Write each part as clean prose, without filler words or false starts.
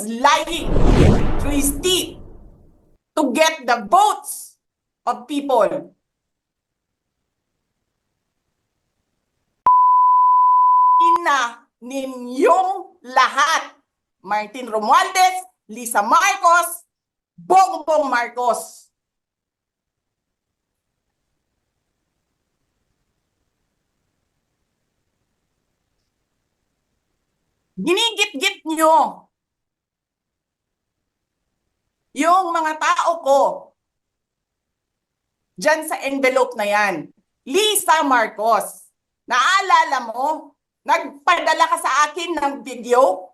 was lying through his teeth to get the votes of people. Ina ninyong lahat. Martin Romualdez, Lisa Marcos, Bongbong Marcos. Ginigit-git nyo yung mga tao ko dyan sa envelope na yan. Lisa Marcos, naalala mo? Nagpadala ka sa akin ng video?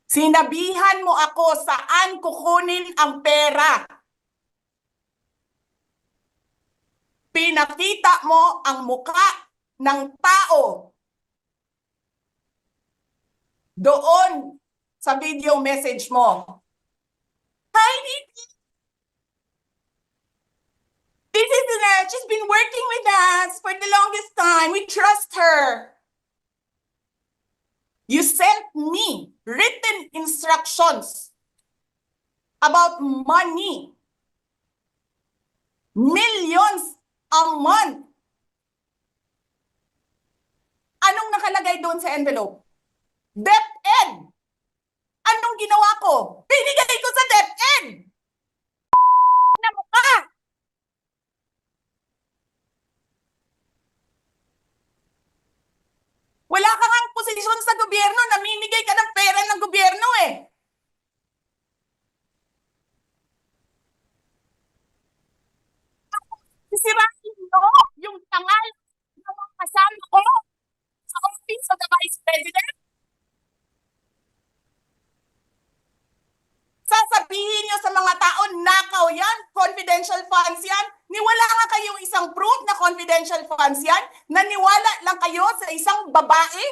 Sinabihan mo ako saan kukunin ang pera. Pinakita mo ang muka ng tao doon sa video message mo. Hi, Nikki. This is she's been working with us for the longest time. We trust her. You sent me written instructions about money. Millions a month. Anong nakalagay doon sa envelope? DepEd. Anong ginawa ko? Binigay ko sa DepEd. Na mukha. Wala ka ngang posisyon sa gobyerno, namimigay ka ng pera ng gobyerno eh. Sisirahin nyo yung tangal ng mga kasama ko sa office of the Vice President. Sasabihin nyo sa mga tao, nakaw yan, confidential funds yan. Niwala nga kayong isang proof na confidential funds yan. Naniwala lang kayo sa isang babae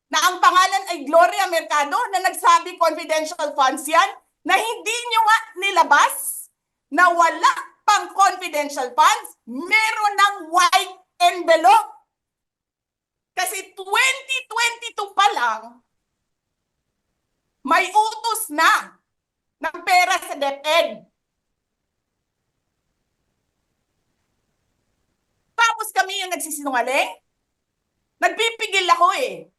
na ang pangalan ay Gloria Mercado na nagsabi confidential funds yan, na hindi nyo nga nilabas na wala pang confidential funds, meron ng white envelope. Kasi 2022 pa lang, may utos na ng pera sa DepEd. Tapos kami yung nagsisinungaling? Nagpipigil ako eh.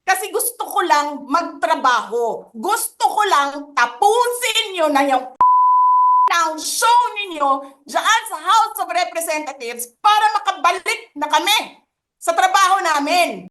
Kasi gusto ko lang magtrabaho. Gusto ko lang tapusin nyo na yung ng show ninyo dyan sa House of Representatives para makabalik na kami sa trabaho namin.